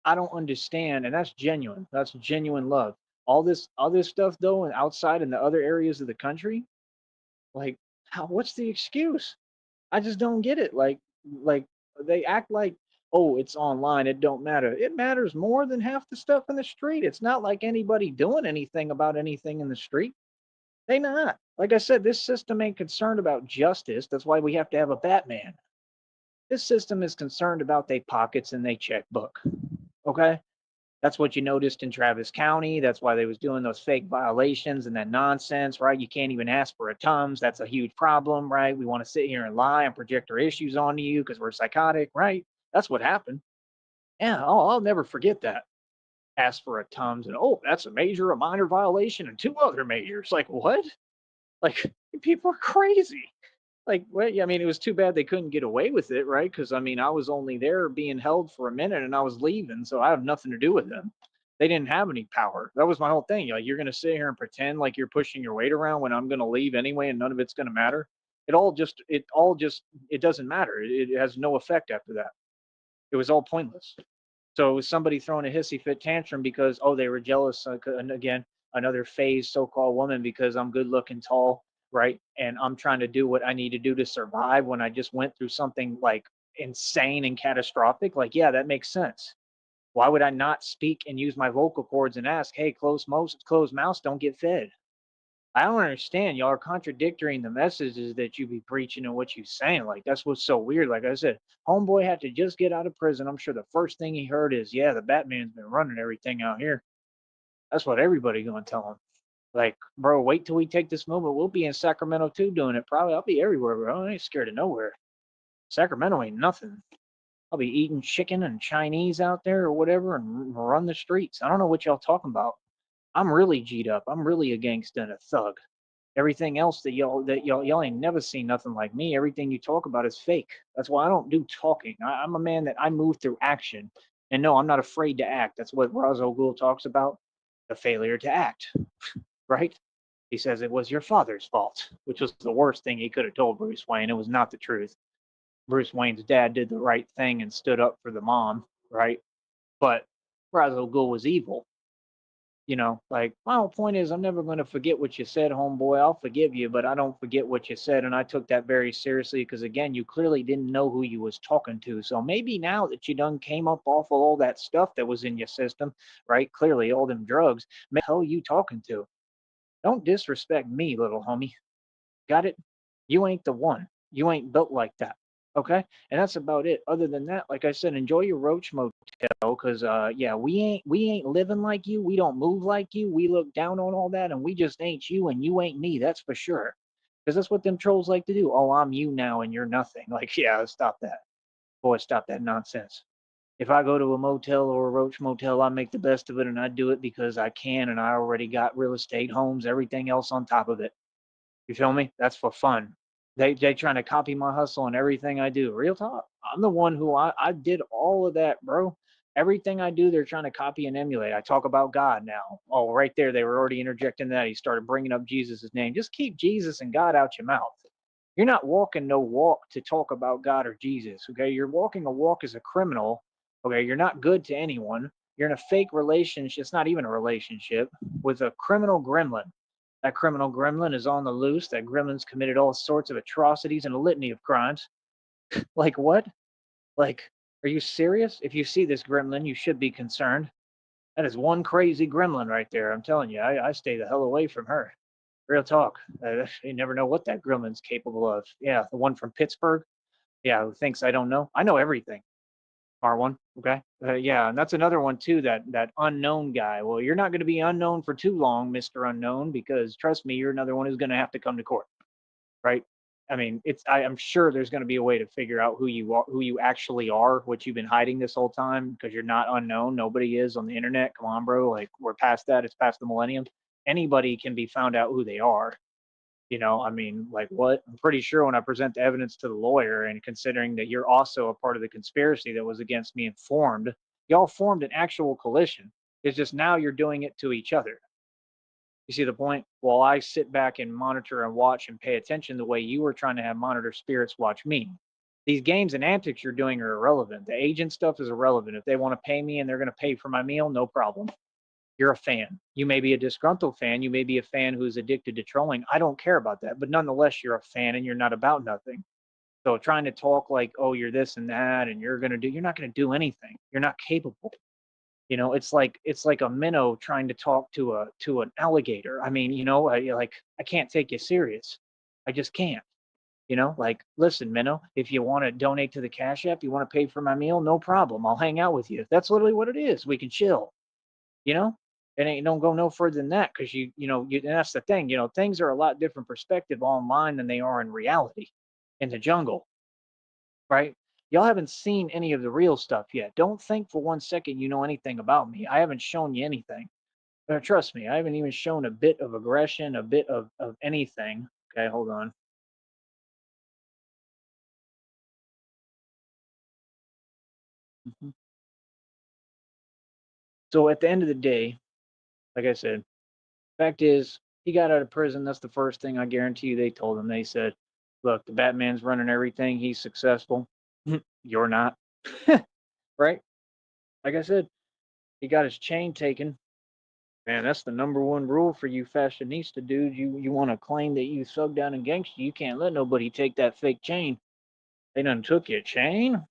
I don't understand, and that's genuine. That's genuine love. All this other stuff though, and outside in the other areas of the country, like, how? What's the excuse? I just don't get it. Like they act like, oh, it's online. It don't matter. It matters more than half the stuff in the street. It's not like anybody doing anything about anything in the street. They not. Like I said, this system ain't concerned about justice. That's why we have to have a Batman. This system is concerned about their pockets and their checkbook. Okay. That's what you noticed in Travis County. That's why they was doing those fake violations and that nonsense, right? You can't even ask for a Tums. That's a huge problem, right? We want to sit here and lie and project our issues onto you because we're psychotic, right? That's what happened. Yeah, I'll never forget that. Ask for a Tums and oh, that's a major, a minor violation, and two other majors. Like what? Like people are crazy. Like, well, yeah, I mean, it was too bad they couldn't get away with it, right? Because I mean, I was only there being held for a minute and I was leaving, so I have nothing to do with them. They didn't have any power. That was my whole thing. Like, you're gonna sit here and pretend like you're pushing your weight around when I'm gonna leave anyway, and none of it's gonna matter. It doesn't matter. It has no effect after that. It was all pointless. So it was somebody throwing a hissy fit tantrum because, oh, they were jealous. And again, another phased so-called woman because I'm good looking, tall, right? And I'm trying to do what I need to do to survive when I just went through something like insane and catastrophic. Like, yeah, that makes sense. Why would I not speak and use my vocal cords and ask, hey, closed mouths don't get fed? I don't understand. Y'all are contradicting the messages that you be preaching and what you saying. Like, that's what's so weird. Like I said, homeboy had to just get out of prison. I'm sure the first thing he heard is, yeah, the Batman's been running everything out here. That's what everybody gonna tell him. Like, bro, wait till we take this movement. We'll be in Sacramento too doing it. Probably I'll be everywhere, bro. I ain't scared of nowhere. Sacramento ain't nothing. I'll be eating chicken and Chinese out there or whatever and run the streets. I don't know what y'all talking about. I'm really G'd up. I'm really a gangsta and a thug. Everything else that y'all ain't never seen nothing like me. Everything you talk about is fake. That's why I don't do talking. I'm a man that I move through action. And no, I'm not afraid to act. That's what Ra's al Ghul talks about, the failure to act, right? He says it was your father's fault, which was the worst thing he could have told Bruce Wayne. It was not the truth. Bruce Wayne's dad did the right thing and stood up for the mom, right? But Ra's al Ghul was evil. Like, my whole point is I'm never going to forget what you said, homeboy. I'll forgive you, but I don't forget what you said. And I took that very seriously because, again, you clearly didn't know who you was talking to. So maybe now that you done came up off of all that stuff that was in your system, right? Clearly, all them drugs, the hell you talking to? Don't disrespect me, little homie. Got it? You ain't the one. You ain't built like that. Okay? And that's about it. Other than that, like I said, enjoy your roach motel because yeah, we ain't living like you. We don't move like you. We look down on all that and we just ain't you and you ain't me. That's for sure. Because that's what them trolls like to do. Oh, I'm you now and you're nothing. Like, yeah, stop that. Boy, stop that nonsense. If I go to a motel or a roach motel, I make the best of it and I do it because I can and I already got real estate, homes, everything else on top of it. You feel me? That's for fun. They trying to copy my hustle and everything I do. Real talk. I'm the one who I did all of that, bro. Everything I do, they're trying to copy and emulate. I talk about God now. Oh, right there, they were already interjecting that. He started bringing up Jesus' name. Just keep Jesus and God out your mouth. You're not walking no walk to talk about God or Jesus. Okay, you're walking a walk as a criminal. Okay, you're not good to anyone. You're in a fake relationship. It's not even a relationship with a criminal gremlin. That criminal gremlin is on the loose. That gremlin's committed all sorts of atrocities and a litany of crimes. Like what? Like, are you serious? If you see this gremlin, you should be concerned. That is one crazy gremlin right there. I'm telling you, I stay the hell away from her. Real talk. You never know what that gremlin's capable of. Yeah, the one from Pittsburgh. Yeah, who thinks I don't know? I know everything. R1. Okay. Yeah, and that's another one too. That unknown guy. Well, you're not going to be unknown for too long, Mister Unknown, because trust me, you're another one who's going to have to come to court, right? I mean, I'm sure there's going to be a way to figure out who you are, who you actually are, what you've been hiding this whole time, because you're not unknown. Nobody is on the internet. Come on, bro. Like, we're past that. It's past the millennium. Anybody can be found out who they are. I mean, like what? I'm pretty sure when I present the evidence to the lawyer, and considering that you're also a part of the conspiracy that was against me and formed, y'all formed an actual coalition. It's just now you're doing it to each other. You see the point? While I sit back and monitor and watch and pay attention the way you were trying to have monitor spirits watch me. These games and antics you're doing are irrelevant. The agent stuff is irrelevant. If they want to pay me and they're going to pay for my meal, no problem. You're a fan. You may be a disgruntled fan. You may be a fan who's addicted to trolling. I don't care about that. But nonetheless, you're a fan and you're not about nothing. So trying to talk like, oh, you're this and that, and you're not going to do anything. You're not capable. It's like a minnow trying to talk to an alligator. I mean, I can't take you serious. I just can't. Like, listen, minnow, if you want to donate to the Cash App, you want to pay for my meal, no problem. I'll hang out with you. That's literally what it is. We can chill you know it ain't don't go no further than that because and that's the thing. Things are a lot different perspective online than they are in reality in the jungle, right? Y'all haven't seen any of the real stuff yet. Don't think for 1 second you know anything about me. I haven't shown you anything. Trust me, I haven't even shown a bit of aggression, a bit of anything. Okay, hold on. Mhm. So at the end of the day, like I said, fact is, he got out of prison. That's the first thing I guarantee you they told him. They said, "Look, the Batman's running everything. He's successful. You're not." Right? Like I said, he got his chain taken. Man, that's the number one rule for you fashionista dudes. You want to claim that you thug down and gangster, you can't let nobody take that fake chain. They done took your chain.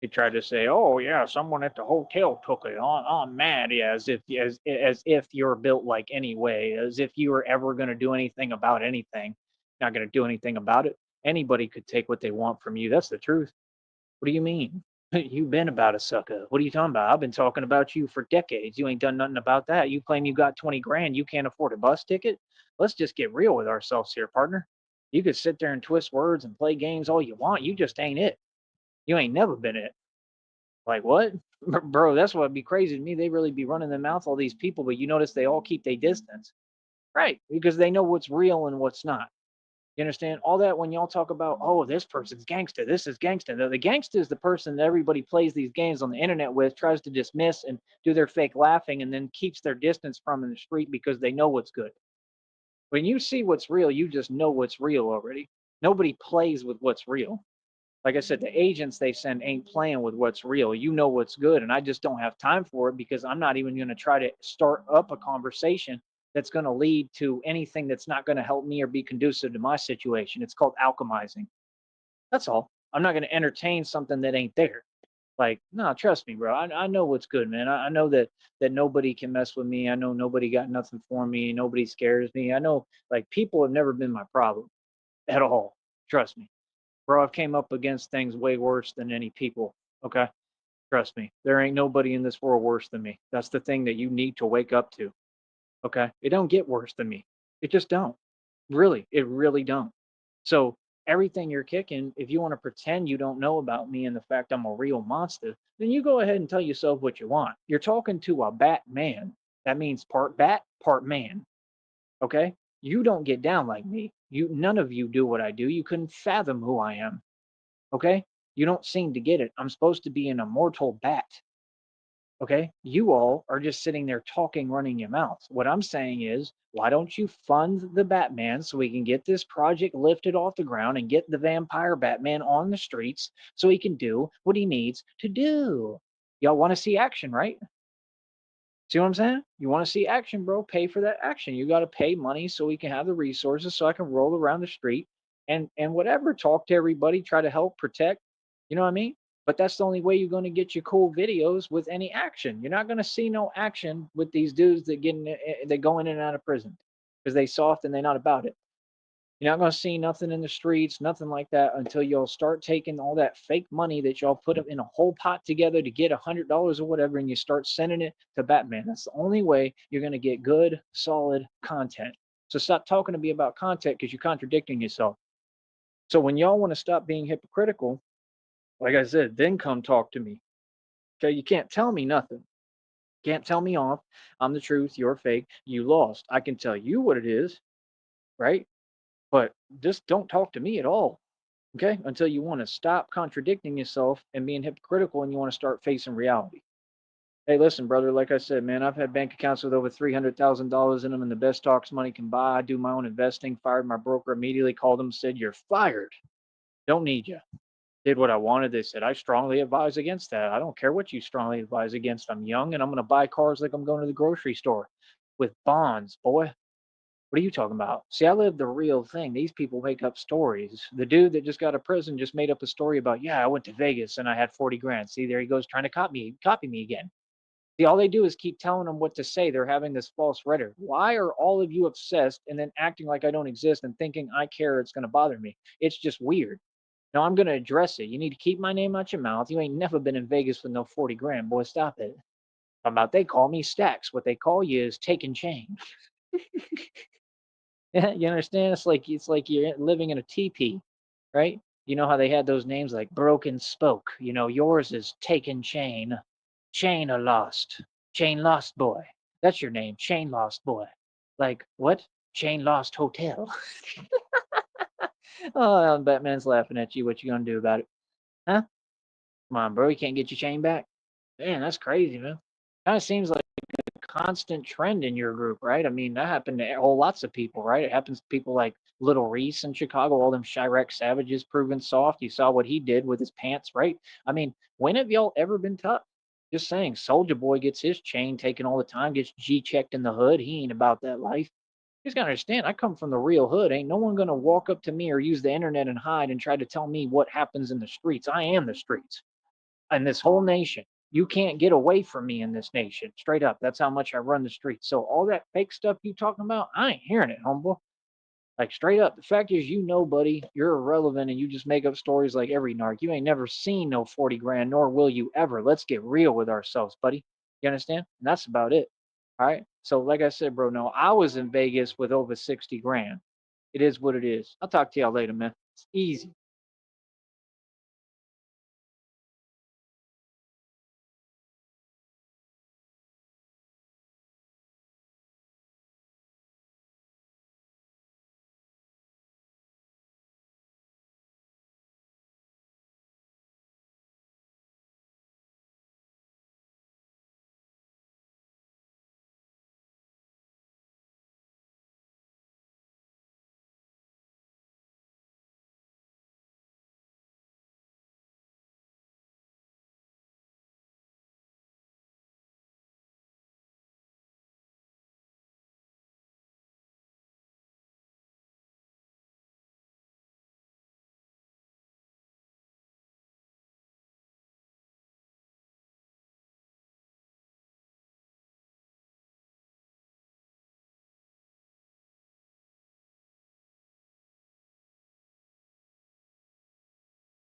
He tried to say, "Oh yeah, someone at the hotel took it." On mad, yeah, as if you're built like anyway, as if you were ever going to do anything about anything. Not going to do anything about it. Anybody could take what they want from you. That's the truth. What do you mean? You've been about a sucker. What are you talking about? I've been talking about you for decades. You ain't done nothing about that. You claim you got 20 grand. You can't afford a bus ticket. Let's just get real with ourselves here, partner. You could sit there and twist words and play games all you want. You just ain't it. You ain't never been it. Like what? Bro, that's what'd be crazy to me. They really be running their mouth, all these people, but you notice they all keep their distance. Right. Because they know what's real and what's not. You understand? All that when y'all talk about, oh, this person's gangster, this is gangster. The gangster is the person that everybody plays these games on the internet with, tries to dismiss and do their fake laughing, and then keeps their distance from in the street because they know what's good. When you see what's real, you just know what's real already. Nobody plays with what's real. Like I said, the agents they send ain't playing with what's real. You know what's good. And I just don't have time for it because I'm not even going to try to start up a conversation that's going to lead to anything that's not going to help me or be conducive to my situation. It's called alchemizing. That's all. I'm not going to entertain something that ain't there. Like, no, trust me, bro. I know what's good, man. I know that nobody can mess with me. I know nobody got nothing for me. Nobody scares me. I know like people have never been my problem at all. Trust me. Bro, I've came up against things way worse than any people. Okay. Trust me. There ain't nobody in this world worse than me. That's the thing that you need to wake up to. Okay. It don't get worse than me. It just don't. Really. It really don't. So everything you're kicking, if you want to pretend you don't know about me and the fact I'm a real monster, then you go ahead and tell yourself what you want. You're talking to a Batman. That means part bat, part man. Okay. You don't get down like me. You none of you do what I do. You couldn't fathom who I am. Okay? You don't seem to get it. I'm supposed to be an immortal bat. Okay? You all are just sitting there talking, running your mouths. What I'm saying is, why don't you fund the Batman so we can get this project lifted off the ground and get the vampire Batman on the streets so he can do what he needs to do? Y'all want to see action, right? See what I'm saying? You want to see action, bro? Pay for that action. You got to pay money so we can have the resources so I can roll around the street and whatever, talk to everybody, try to help protect. You know what I mean? But that's the only way you're going to get your cool videos with any action. You're not going to see no action with these dudes that they go in and out of prison because they soft and they're not about it. You're not going to see nothing in the streets, nothing like that until y'all start taking all that fake money that y'all put up in a whole pot together to get $100 or whatever, and you start sending it to Batman. That's the only way you're going to get good, solid content. So stop talking to me about content because you're contradicting yourself. So when y'all want to stop being hypocritical, like I said, then come talk to me. Okay, you can't tell me nothing. Can't tell me off. I'm the truth. You're fake. You lost. I can tell you what it is, right? But just don't talk to me at all. Okay, until you want to stop contradicting yourself and being hypocritical and you want to start facing reality. Hey, listen, brother, like I said, man, I've had bank accounts with over $300,000 in them and the best stocks money can buy. I do my own investing, fired my broker immediately, called them, said, "You're fired. Don't need you." Did what I wanted. They said, "I strongly advise against that. I don't care what you strongly advise against. I'm young and I'm going to buy cars like I'm going to the grocery store with bonds, boy." What are you talking about? See, I live the real thing. These people make up stories. The dude that just got out of prison just made up a story about, yeah, I went to Vegas and I had 40 grand. See, there he goes trying to copy me again. See, all they do is keep telling them what to say. They're having this false rhetoric. Why are all of you obsessed and then acting like I don't exist and thinking I care it's going to bother me? It's just weird. Now I'm going to address it. You need to keep my name out your mouth. You ain't never been in Vegas with no 40 grand. Boy, stop it. How about they call me Stacks. What they call you is taking chain. Yeah, you understand? It's like you're living in a teepee, right? You know how they had those names like Broken Spoke. Yours is Taken Chain, Chain a Lost, Chain Lost Boy. That's your name, Chain Lost Boy. Like what? Chain Lost Hotel. Oh, Batman's laughing at you. What you gonna do about it? Huh? Come on, bro. You can't get your chain back. Man, that's crazy, man. Kind of seems like a constant trend in your group, right? I mean, that happened to whole lots of people, right? It happens to people like Little Reese in Chicago, all them Chirac savages proven soft. You saw what he did with his pants, right? I mean, when have y'all ever been tough? Just saying, Soldier Boy gets his chain taken all the time, gets G checked in the hood. He ain't about that life. You just gotta understand, I come from the real hood. Ain't no one gonna walk up to me or use the internet and hide and try to tell me what happens in the streets. I am the streets and this whole nation. You can't get away from me in this nation. Straight up. That's how much I run the streets. So all that fake stuff you talking about, I ain't hearing it, humble. Like straight up. The fact is, you know, buddy, you're irrelevant and you just make up stories like every narc. You ain't never seen no 40 grand, nor will you ever. Let's get real with ourselves, buddy. You understand? And that's about it. All right. So, like I said, bro, no, I was in Vegas with over 60 grand. It is what it is. I'll talk to y'all later, man. It's easy.